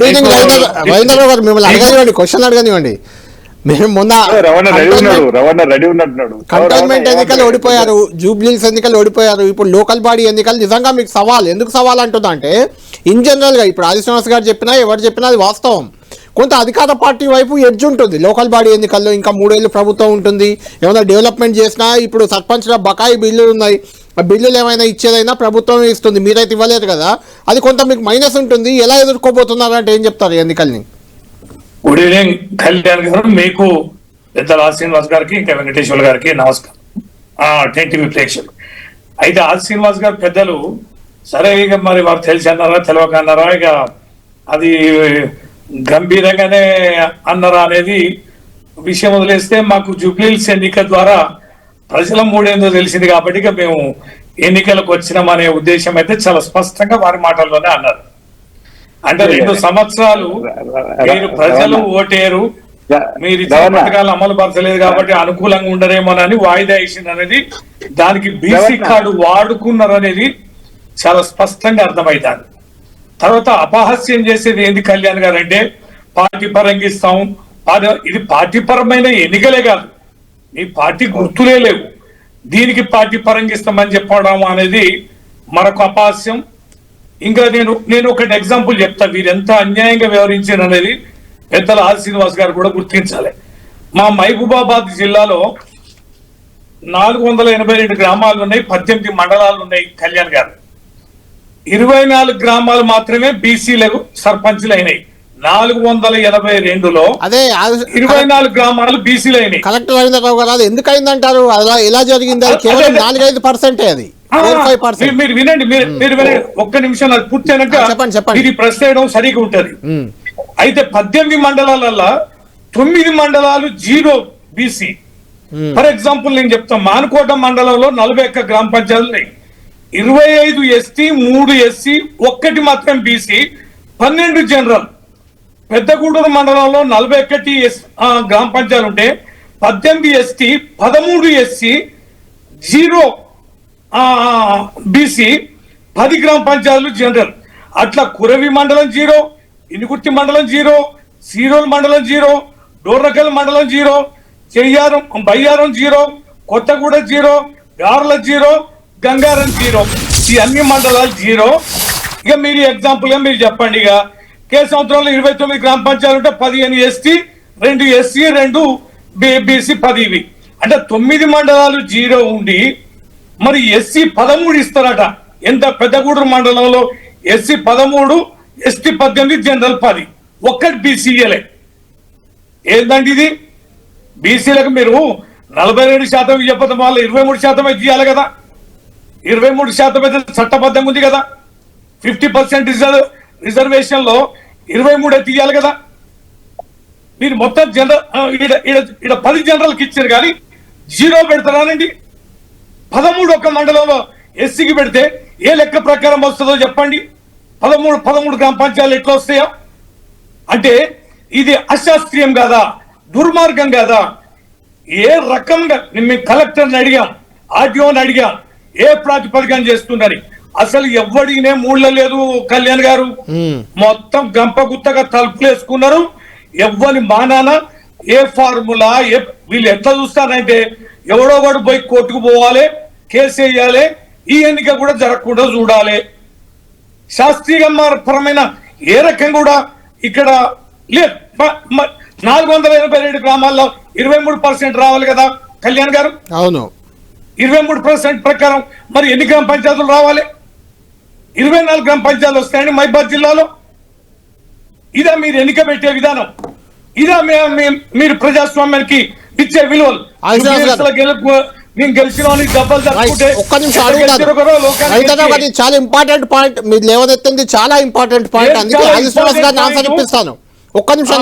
రవీంద్రరావు గారు మిమ్మల్ని అడగనివ్వండి, క్వశ్చన్ అడగనివ్వండి. మేము మొన్న కంటోన్మెంట్ ఎన్నికలు ఓడిపోయారు, జూబ్లీస్ ఎన్నికలు ఓడిపోయారు, ఇప్పుడు లోకల్ బాడీ ఎన్నికలు నిజంగా మీకు సవాల్. ఎందుకు సవాల్ అంటుందా అంటే ఇన్ జనరల్గా ఇప్పుడు ఆది శ్రీనివాస్ గారు చెప్పినా ఎవరు చెప్పినా అది వాస్తవం. కొంత అధికార పార్టీ వైపు ఎడ్జ్ ఉంటుంది లోకల్ బాడీ ఎన్నికల్లో. ఇంకా 3 ఏళ్ళు ప్రభుత్వం ఉంటుంది, ఏమైనా డెవలప్మెంట్ చేసినా ఇప్పుడు సర్పంచ్ల బకాయి బిల్లులు ఉన్నాయి, ఆ బిల్లులు ఏమైనా ఇచ్చేదైనా ప్రభుత్వం ఇస్తుంది, మీరైతే ఇవ్వలేదు కదా, అది కొంత మీకు మైనస్ ఉంటుంది. ఎలా ఎదుర్కోబోతున్నారు అంటే ఏం చెప్తారు ఎన్నికల్ని? గుడ్ ఈవినింగ్ కళ్యాణ్ గారు, మీకు పెద్దల ఆది శ్రీనివాస్ గారికి ఇంకా వెంకటేశ్వర గారికి నమస్కారం. టీవీ ప్రేక్షకులు అయితే ఆది శ్రీనివాస్ గారు పెద్దలు సరే ఇక మరి వారు తెలిసి అన్నారా తెలియక అన్నారా, ఇక అది గంభీరంగానే అన్నారా అనేది విషయం వదిలేస్తే, మాకు జూబ్లీహిల్స్ ఎన్నిక ద్వారా ప్రజల మూడేందో తెలిసింది కాబట్టి ఇక మేము ఎన్నికలకు వచ్చినామనే ఉద్దేశం అయితే చాలా స్పష్టంగా వారి మాటల్లోనే అన్నారు. అంటే 2 సంవత్సరాలు మీరు ప్రజలు ఓటేరు, మీరు ఇచ్చిన పథకాలు అమలు పరచలేదు కాబట్టి అనుకూలంగా ఉండరేమోనని వాయిదా వేసింది అనేది, దానికి బీసీ కార్డు వాడుకున్నారు అనేది చాలా స్పష్టంగా అర్థమవుతారు. తర్వాత అపహాస్యం చేసేది ఏంది కళ్యాణ్ గారు అంటే, పార్టీ పరంగా ఇస్తాం, ఇది పార్టీ పరమైన ఎన్నికలే కాదు, మీ పార్టీ గుర్తులే లేవు, దీనికి పార్టీ పరంగా ఇస్తామని చెప్పడం అనేది మరొక అపహాస్యం. ఇంకా నేను ఒకటి ఎగ్జాంపుల్ చెప్తా, వీరు ఎంత అన్యాయంగా వ్యవహరించారు అనేది పెద్దల ఆది శ్రీనివాస్ గారు కూడా గుర్తించాలి. మా మహబూబాబాద్ జిల్లాలో 482 గ్రామాలు ఉన్నాయి, 18 మండలాలు ఉన్నాయి కళ్యాణ్ గారు. 24 గ్రామాలు మాత్రమే బీసీలకు సర్పంచ్లు అయినాయి. 482లో అదే 24 గ్రామాలు బీసీలు అయినాయి. కలెక్టర్ రవీంద్రరావు గారు అది ఎందుకు అయిందంటారు? అలా ఎలా జరిగింది? అది కేవలం 4-5% అది. మీరు వినండి, మీరు వినండి ఒక్క నిమిషం, అది పూర్తయినాక ఇది ప్రశ్న వేయడం సరిగా ఉంటది. అయితే 18 మండలాలల్లో 9 మండలాలు 0 బీసీ. ఫర్ ఎగ్జాంపుల్ నేను చెప్తాను, మానుకోట మండలంలో 41 గ్రామ పంచాయతీలు ఉన్నాయి, 25 ఎస్టీ, 3 ఎస్సీ, 1 మాత్రం బీసీ, 12 జనరల్. పెద్దగూడూరు మండలంలో 41 గ్రామ పంచాయతీలు ఉంటే 18 ఎస్టీ, 13 ఎస్సీ, 0 బీసీ, 10 గ్రామ పంచాయతీలు జనరల్. అట్లా కురవి మండలం 0, ఇనుగుర్తి మండలం 0, సీరోల్ మండలం 0, డోర్నకల్ మండలం 0, బయ్యారం 0, కొత్తగూడ 0, గార్ల 0, గంగారం 0. ఈ అన్ని మండలాలు 0. ఇక మీరు ఎగ్జాంపుల్ గా మీరు చెప్పండి, ఇక కేశవంతరంలో 29 గ్రామ పంచాయతీలు ఉంటే 15 ఎస్టీ, 2 ఎస్సీ, 2 బీసీ, 10 ఇవి. అంటే 9 మండలాలు 0 ఉండి మరి ఎస్సీ 13 ఇస్తారట. ఎంత? పెద్దగూడూరు మండలంలో ఎస్సీ 13, ఎస్టీ 18, జనరల్ 10, 1 బీసీ ఇయ్యలే. ఏంటంటే ఇది బీసీలకు మీరు 42% ఇవ్వకపోతే వల్ల 23% అయితే ఇవ్వాలి కదా, 23% అయితే చట్టబద్ధంగా ఉంది కదా. 50% రిజర్వేషన్ లో 23 అయితే ఇవ్వాలి కదా. మీరు మొత్తం జనరల్ 10 జనరల్కి ఇచ్చారు కానీ 0 పెడతారానండి. 13 ఒక మండలంలో ఎస్సీకి పెడితే ఏ లెక్క ప్రకారం వస్తుందో చెప్పండి. 13 గ్రామ పంచాయతీలు ఎట్లా వస్తాయో? అంటే ఇది అశాస్త్రీయం కాదా, దుర్మార్గం కాదా? ఏ రకంగా మేము కలెక్టర్ని అడిగాం, ఆర్టీఓని అడిగాం, ఏ ప్రాతిపదికన చేస్తుందని. అసలు ఎవడినే మూళ్ళ లేదు కళ్యాణ్ గారు, మొత్తం గంప గుత్తగా తలుపులు వేసుకున్నారు. ఎవ్వని మానాన ఏ ఫార్ములా, వీళ్ళు ఎట్లా చూస్తారంటే ఎవడో వాడు పోయి కోర్టుకు పోవాలి, కేసు వేయాలి, ఈ ఎన్నిక కూడా జరగకుండా చూడాలి. శాస్త్రీయ పరమైన ఏ రకం కూడా ఇక్కడ లేదు. 482 గ్రామాల్లో 23% రావాలి కదా కళ్యాణ్ గారు. అవును, 23% ప్రకారం మరి ఎన్ని గ్రామ పంచాయతీలు రావాలి? 24 గ్రామ పంచాయతీలు వస్తాయండి మహబూబాబాద్ జిల్లాలో. ఇదా మీరు ఎన్నిక పెట్టే విధానం? ఇదా మీరు ప్రజాస్వామ్యానికి ఇచ్చే విలువలు? నేను గెలిచిన దెబ్బలు తట్టుకుంటే చాలా ఇంపార్టెంట్ పాయింట్ మీరు లేవనెత్తింది, చాలా ఇంపార్టెంట్ పాయింట్. అందుకే ఆది శ్రీనివాస్ గారిని ఆన్సర్ ఇప్పిస్తాను. ఒక్క నిమిషం.